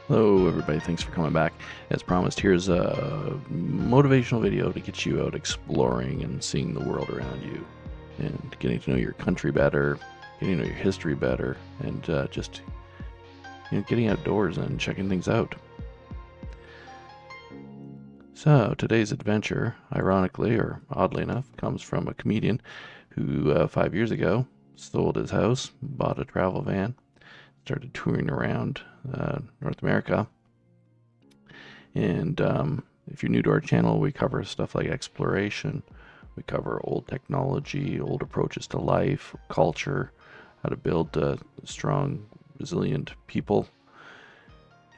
Hello everybody, thanks for coming back. As promised, here's a motivational video to get you out exploring and seeing the world around you and getting to know your country better, getting to know your history better, and just getting outdoors and checking things out. So today's adventure, ironically or oddly enough, comes from a comedian who 5 years ago sold his house, bought a travel van, started touring around North America. And if you're new to our channel, we cover stuff like exploration. We cover old technology, old approaches to life, culture, how to build strong, resilient people.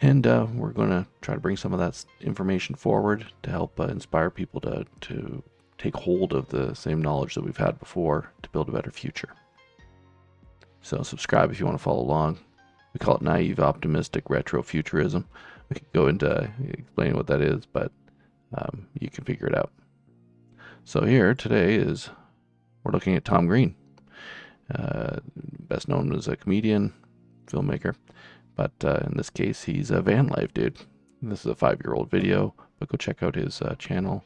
And we're going to try to bring some of that information forward to help inspire people to take hold of the same knowledge that we've had before to build a better future. So subscribe if you want to follow along. We call it naive, optimistic, retrofuturism. We could go into explaining what that is, but you can figure it out. So here today we're looking at Tom Green, best known as a comedian, filmmaker, but in this case he's a van life dude. This is a 5-year-old video, but go check out his channel,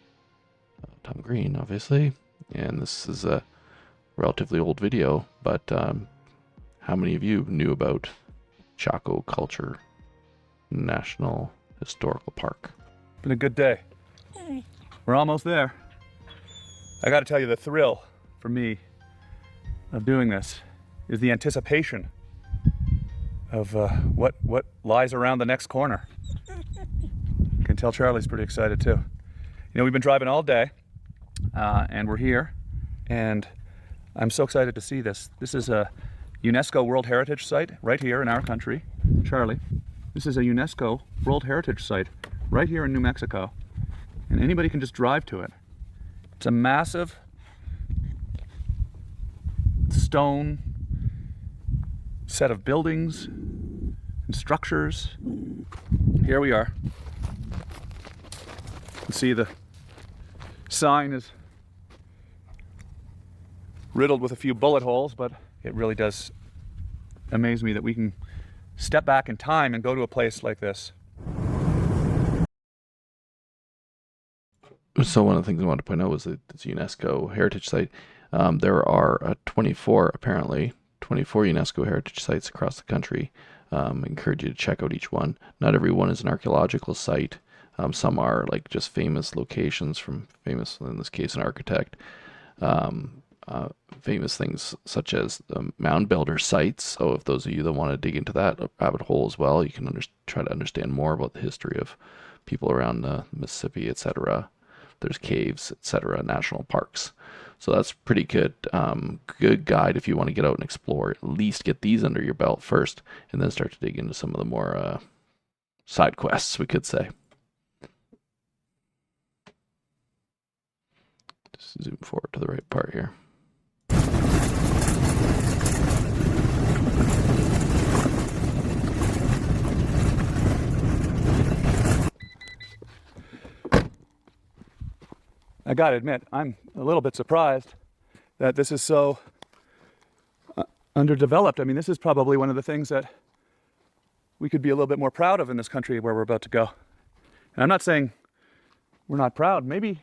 Tom Green, obviously. And this is a relatively old video, but how many of you knew about Chaco Culture National Historical Park? Been a good day. We're almost there. I got to tell you, the thrill for me of doing this is the anticipation of what lies around the next corner. I can tell Charlie's pretty excited too. You know, we've been driving all day and we're here, and I'm so excited to see this. This is a UNESCO World Heritage Site right here in our country. Charlie, this is a UNESCO World Heritage Site right here in New Mexico, and anybody can just drive to it. It's a massive stone set of buildings and structures. Here we are. You can see the sign is riddled with a few bullet holes, but it really does amaze me that we can step back in time and go to a place like this. So one of the things I wanted to point out was that it's a UNESCO heritage site. There are 24 UNESCO heritage sites across the country. I encourage you to check out each one. Not every one is an archaeological site. Some are like just famous locations from famous, in this case, an architect. Famous things such as the mound builder sites. So if those of you that want to dig into that rabbit hole as well, you can try to understand more about the history of people around the Mississippi, etc. There's caves, etc., national parks. So that's pretty good guide if you want to get out and explore. At least get these under your belt first, and then start to dig into some of the more side quests, we could say. Just zoom forward to the right part here. I gotta admit, I'm a little bit surprised that this is so underdeveloped. I mean, this is probably one of the things that we could be a little bit more proud of in this country where we're about to go. And I'm not saying we're not proud. Maybe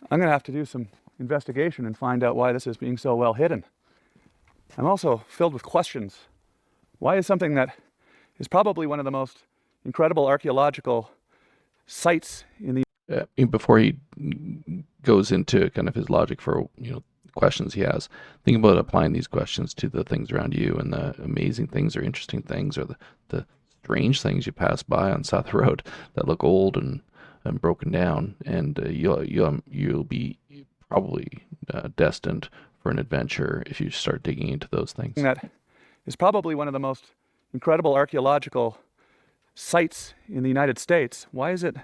I'm gonna have to do some investigation and find out why this is being so well hidden. I'm also filled with questions. Why is something that is probably one of the most incredible archaeological sites in the before he goes into kind of his logic for questions he has, think about applying these questions to the things around you and the amazing things or interesting things or the strange things you pass by on South Road that look old and broken down, and you'll be probably destined for an adventure if you start digging into those things. That is probably one of the most incredible archaeological sites in the United States. Why is it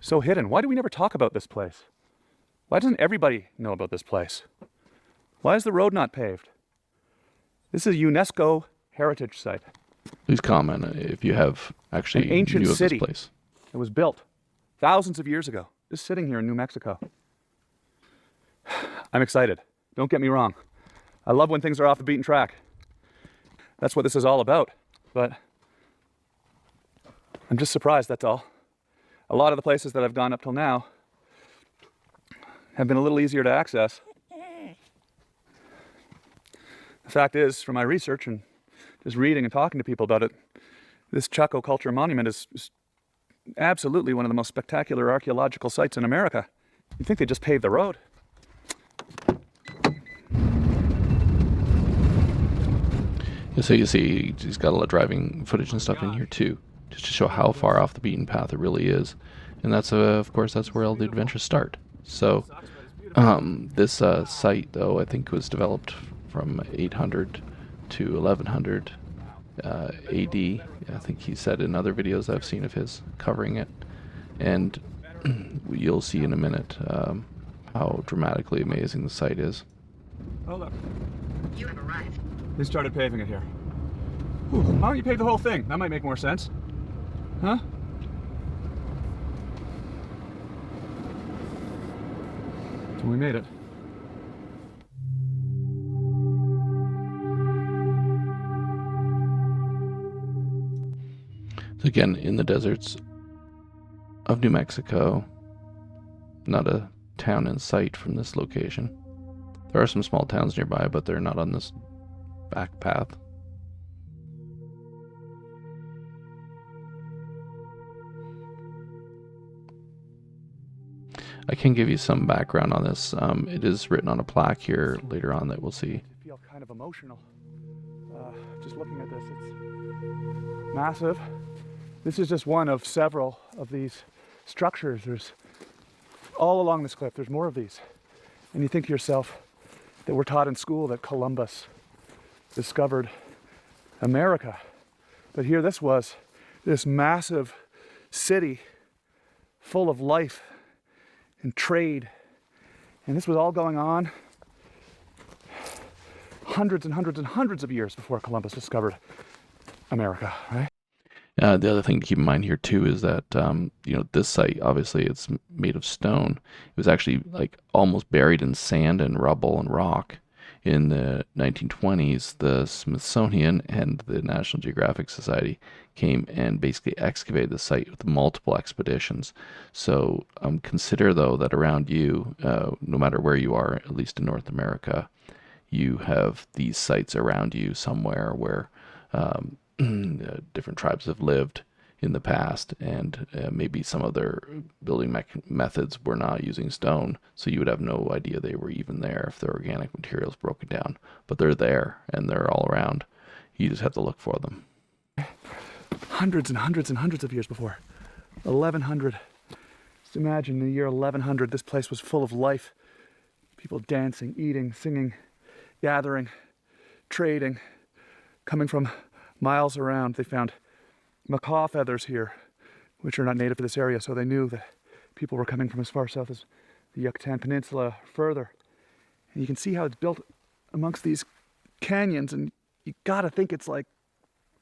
so hidden? Why do we never talk about this place? Why doesn't everybody know about this place? Why is the road not paved? This is a UNESCO heritage site. Please comment if you have actually an ancient knew of city this place. It was built thousands of years ago, just sitting here in New Mexico. I'm excited. Don't get me wrong. I love when things are off the beaten track. That's what this is all about. But I'm just surprised, that's all. A lot of the places that I've gone up till now have been a little easier to access. The fact is, from my research and just reading and talking to people about it, this Chaco Culture Monument is absolutely one of the most spectacular archaeological sites in America. You'd think they just paved the road. Yeah, so you see he's got a lot of driving footage and stuff in here too, just to show how far off the beaten path it really is. And that's, of course, that's where all the adventures start. So this site, though, I think was developed from 800 to 1100 AD. I think he said in other videos I've seen of his covering it. And you'll see in a minute how dramatically amazing the site is. Oh, look. You have arrived. They started paving it here. Why don't you pave the whole thing? That might make more sense. Huh? So we made it. So again, in the deserts of New Mexico, not a town in sight from this location. There are some small towns nearby, but they're not on this back path. I can give you some background on this. It is written on a plaque here later on that we'll see. I feel kind of emotional. Just looking at this, it's massive. This is just one of several of these structures. There's all along this cliff, there's more of these. And you think to yourself that we're taught in school that Columbus discovered America. But here this was, this massive city full of life and trade. And this was all going on hundreds and hundreds and hundreds of years before Columbus discovered America, right? The other thing to keep in mind here too is that this site, obviously it's made of stone. It was actually like almost buried in sand and rubble and rock. In the 1920s, the Smithsonian and the National Geographic Society came and basically excavated the site with multiple expeditions. So consider, though, that around you, no matter where you are, at least in North America, you have these sites around you somewhere where different tribes have lived in the past, and maybe some of their building methods were not using stone, so you would have no idea they were even there if the organic materials broken down. But they're there, and they're all around. You just have to look for them. Hundreds and hundreds and hundreds of years before. 1100. Just imagine the year 1100, this place was full of life. People dancing, eating, singing, gathering, trading, coming from miles around. They found macaw feathers here, which are not native to this area, so they knew that people were coming from as far south as the Yucatan Peninsula, further. And you can see how it's built amongst these canyons, and you gotta think it's like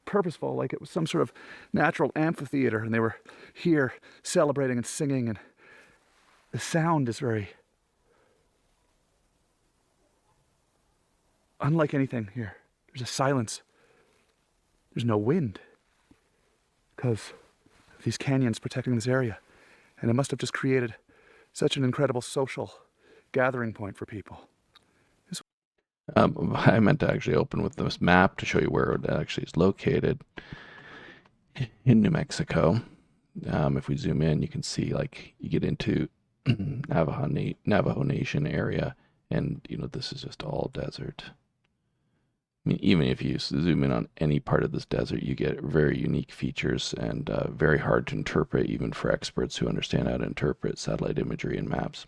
purposeful, like it was some sort of natural amphitheater, and they were here celebrating and singing, and the sound is very unlike anything here. There's a silence. There's no wind because of these canyons protecting this area. And it must have just created such an incredible social gathering point for people. I meant to actually open with this map to show you where it actually is located in New Mexico. If we zoom in, you can see like you get into Navajo Nation area, and this is just all desert. I mean, even if you zoom in on any part of this desert, you get very unique features and very hard to interpret, even for experts who understand how to interpret satellite imagery and maps.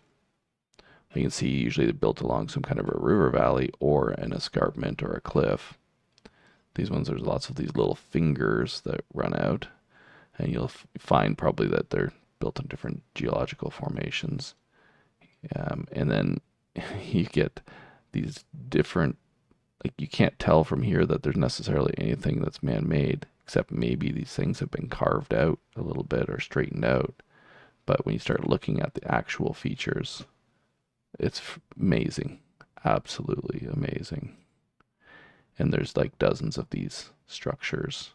You can see usually they're built along some kind of a river valley or an escarpment or a cliff. These ones, there's lots of these little fingers that run out, and you'll find probably that they're built in different geological formations. And then you get these different, like you can't tell from here that there's necessarily anything that's man-made, except maybe these things have been carved out a little bit or straightened out. But when you start looking at the actual features, it's amazing, absolutely amazing. And there's like dozens of these structures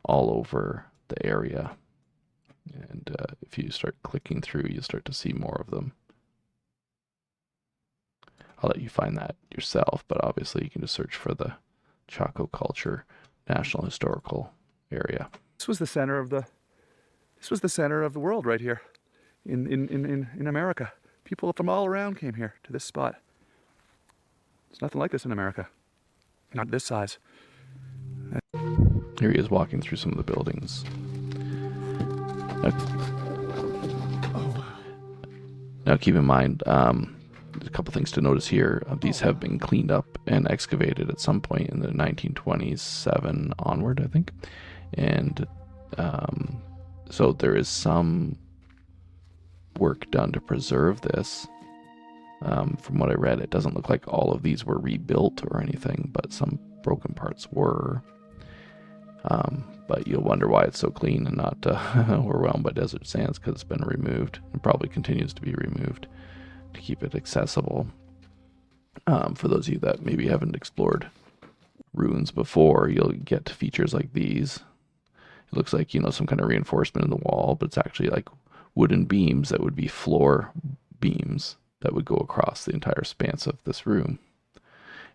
all over the area. And if you start clicking through, you'll start to see more of them. I'll let you find that yourself, but obviously you can just search for the Chaco Culture National Historical Area. This was the center of the world right here in America. People from all around came here to this spot. There's nothing like this in America. Not this size. Here he is walking through some of the buildings. Now keep in mind, there's a couple things to notice here. These have been cleaned up and excavated at some point in the 1927 onward, I think. And so there is some work done to preserve this. From what I read, it doesn't look like all of these were rebuilt or anything, but some broken parts were. But you'll wonder why it's so clean and not overwhelmed by desert sands, because it's been removed and probably continues to be removed to keep it accessible. For those of you that maybe haven't explored ruins before, you'll get features like these. It looks like, some kind of reinforcement in the wall, but it's actually like wooden beams that would be floor beams that would go across the entire span of this room.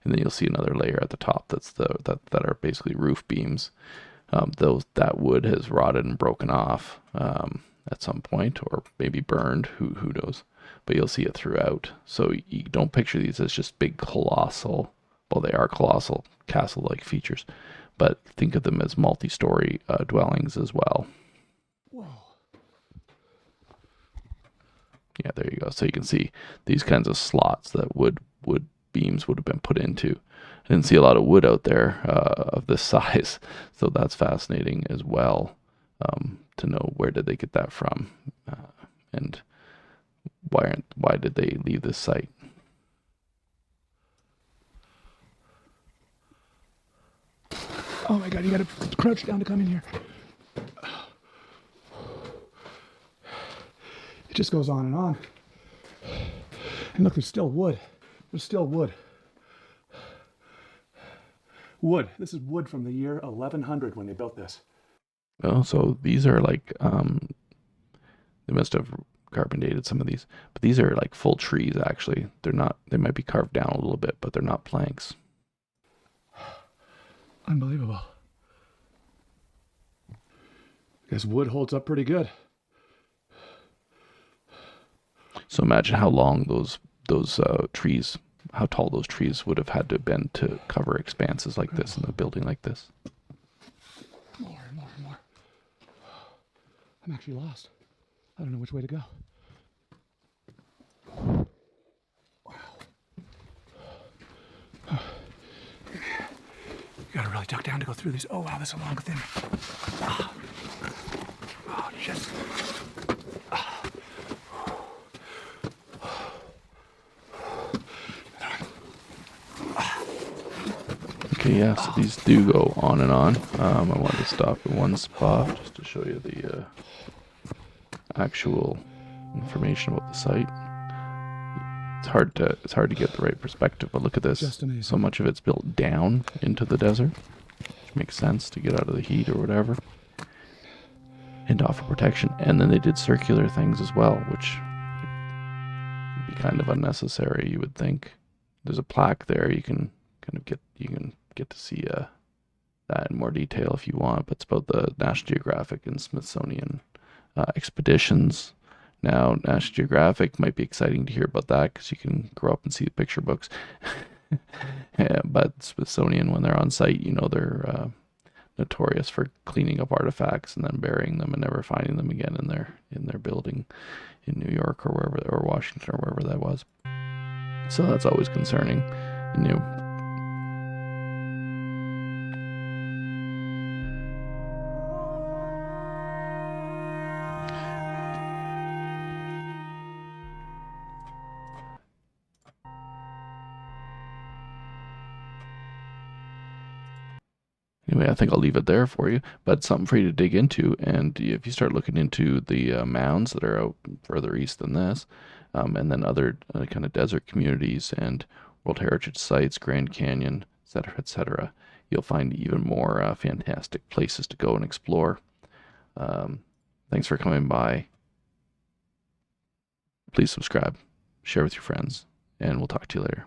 And then you'll see another layer at the top that are basically roof beams. That wood has rotted and broken off at some point, or maybe burned. Who knows? But you'll see it throughout. So you don't picture these as just big colossal. Well, they are colossal castle-like features, but think of them as multi-story dwellings as well. Whoa. Yeah, there you go. So you can see these kinds of slots that wood beams would have been put into. I didn't see a lot of wood out there of this size, so that's fascinating as well, to know where did they get that from, and why did they leave this site. Oh my God, you gotta crouch down to come in here. It just goes on and on. And look, there's still wood. There's still wood. Wood. This is wood from the year 1100 when they built this. Oh, so these are like, they must have carbon dated some of these, but these are like full trees actually. They're not, they might be carved down a little bit, but they're not planks. Unbelievable. I guess wood holds up pretty good. So imagine how long those trees, how tall those trees would have had to have been to cover expanses like this in a building like this. More and more and more. I'm actually lost. I don't know which way to go. Wow. You gotta really duck down to go through these. Oh wow, this is a long thing. Oh, just. Okay, yeah, so these do go on and on. I wanted to stop in one spot just to show you the actual information about the site. It's hard to get the right perspective, but look at this. Just amazing. So much of it's built down into the desert, which makes sense to get out of the heat or whatever, and offer protection. And then they did circular things as well, which would be kind of unnecessary, you would think. There's a plaque there. You can get to see that in more detail if you want, but it's about the National Geographic and Smithsonian expeditions. Now, National Geographic might be exciting to hear about that because you can grow up and see the picture books. Yeah, but Smithsonian, when they're on site, they're notorious for cleaning up artifacts and then burying them and never finding them again in their building in New York or wherever, or Washington or wherever that was. So that's always concerning. Anyway, I think I'll leave it there for you, but something for you to dig into. And if you start looking into the mounds that are out further east than this, and then other kind of desert communities and World Heritage sites, Grand Canyon, etc., you'll find even more fantastic places to go and explore. Thanks for coming by. Please subscribe, share with your friends, and we'll talk to you later.